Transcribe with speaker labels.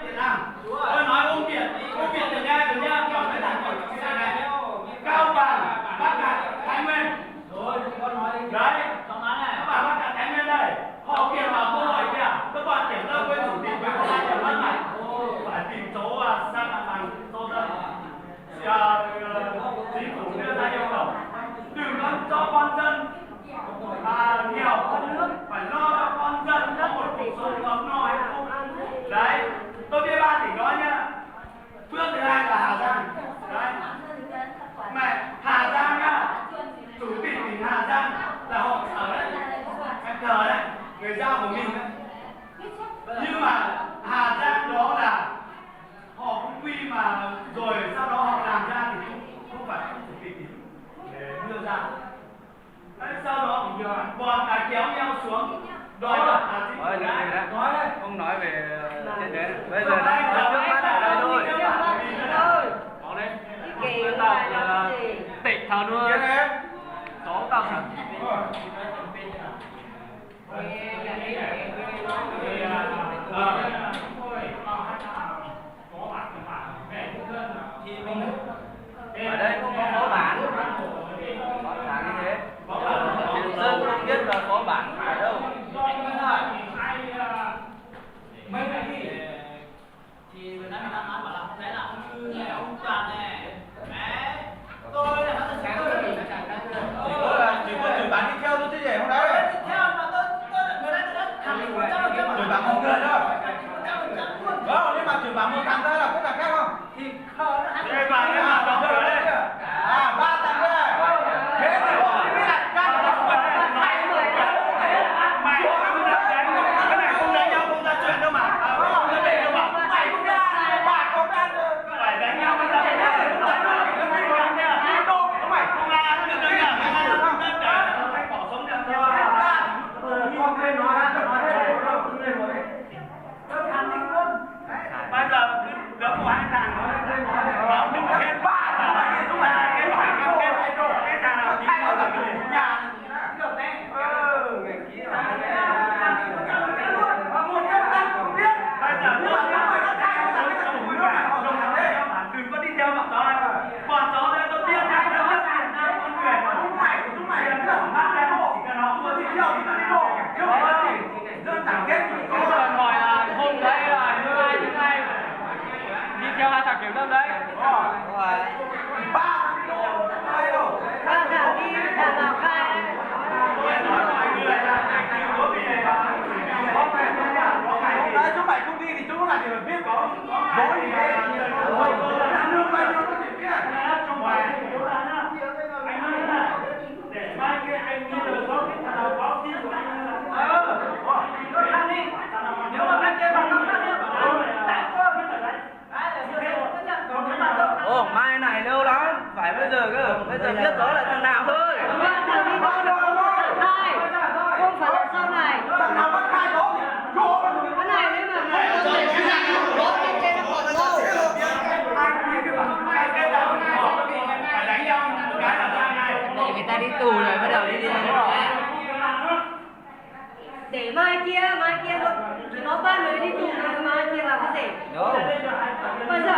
Speaker 1: Việt Nam. Tôi nói ôm Việt từ nha, còn cái thằng còn cái này Cao Bằng, Bắc Cạn, Thái Nguyên. Rồi, con nói đấy, con nói này, các bạn Bắc Cạn, Thái Nguyên đây. Họ kia vào câu hỏi kìa, các bạn kiểm tra với chủ tịch với công an kiểm lâm này. Phải tìm số sang mặt bằng số dân. Chính phủ đưa ra yêu cầu đừng có cho con dân nghèo không nước, phải lo cho con dân có một cuộc sống ấm no hạnh phúc. Đấy, tôi biết 3 tỉnh đó nhá. Bước thứ hai là Hà Giang. Đấy, mẹ Hà Giang nhá, chủ tịch tỉnh Hà Giang là họ ở đấy, em cờ đấy, người giao của mình đấy. Nhưng mà Hà Giang đó là họ cũng quy mà rồi sau đó họ làm ra thì không phải chủ tịch tỉnh để đưa ra. Đấy, sau đó bọn kéo nhau xuống đòi
Speaker 2: nói đấy, không nói về trên đấy. Bây giờ đang trước mắt ở đây thôi. Có đây. Nguyên tộc là tỉnh thảo nuôi. Có tộc. Ở đây không có phó bản. Rõ ràng như thế. Dân không biết là phó bản ở đâu.
Speaker 3: Mấy cái gì thì người ta nói bảo là không thấy là ông như này ông toàn này đấy, tôi là nó sáng tôi
Speaker 4: chỉ có chửi bạn đi theo tôi chứ gì không đấy
Speaker 3: theo mà tôi người ta rất khẳng định 100%
Speaker 4: chửi bạn một người thôi đó, nhưng mà chửi bạn một thằng thôi là có là khác không
Speaker 3: thì khờ nó
Speaker 1: đây mà cái mặt đọc rồi đấy.
Speaker 4: 3 thằng đấy thế thì không biết là các
Speaker 1: Mày không ra đánh, cái này không đánh nhau không ra chuyện đâu mà. Không ra chuyện đâu mà.
Speaker 4: mày cũng ra bạn có ra
Speaker 1: Phải đánh nhau mới ra chuyện. Đánh nhau thì nó bị căng nha.
Speaker 4: không mày
Speaker 1: Không ra nó được đâu nha. Không ra để nó phải bỏ sống được thôi.
Speaker 4: con lên nói thế không lên rồi
Speaker 3: tôi khẳng định luôn.
Speaker 1: Bây giờ cứ gấp của hai thằng nó đừng hết ba thằng lúc mà cái loại cái thằng nào chỉ có là nhà
Speaker 3: được đấy.
Speaker 4: người kia
Speaker 1: bây giờ đừng có đi theo bọn chó này. Bọn chó đây tôi biết hay nó biết Việt Nam con người mà chúng mày nó mang cái hộ chỉ cần họ vừa đi theo thì là đi hộ chứ không phải gì dân chẳng kết gì.
Speaker 2: Cái giờ hỏi là hôm đấy là những ai đi theo hai thằng kiểm lâm đấy. Rồi.
Speaker 4: 3 kilo hai đâu đấy chúng mày không đi thì chúng nó làm gì mà biết có nói gì thế làm được bao nhiêu có thể biết
Speaker 1: Trong bài anh nói là để mai kia anh nghe được có cái thằng nào có tin của anh
Speaker 3: Tôi khẳng định nếu mà bên kia bằng năm năm tại tôi biết rồi đấy.
Speaker 2: Ồ, mai này lâu lắm, phải bây giờ cơ. Bây giờ biết đó là thằng nào thôi.
Speaker 5: Không phải là sau này.
Speaker 4: thằng nào bắt khai đó
Speaker 5: Cái này nếu mà trên nó còn lâu.
Speaker 1: phải đánh nhau cái là ra này.
Speaker 2: Để người ta đi tù rồi bắt đầu đi.
Speaker 5: Để mai kia nó ba người đi tù rồi mai kia làm cái gì?
Speaker 2: Đúng.
Speaker 5: Bây giờ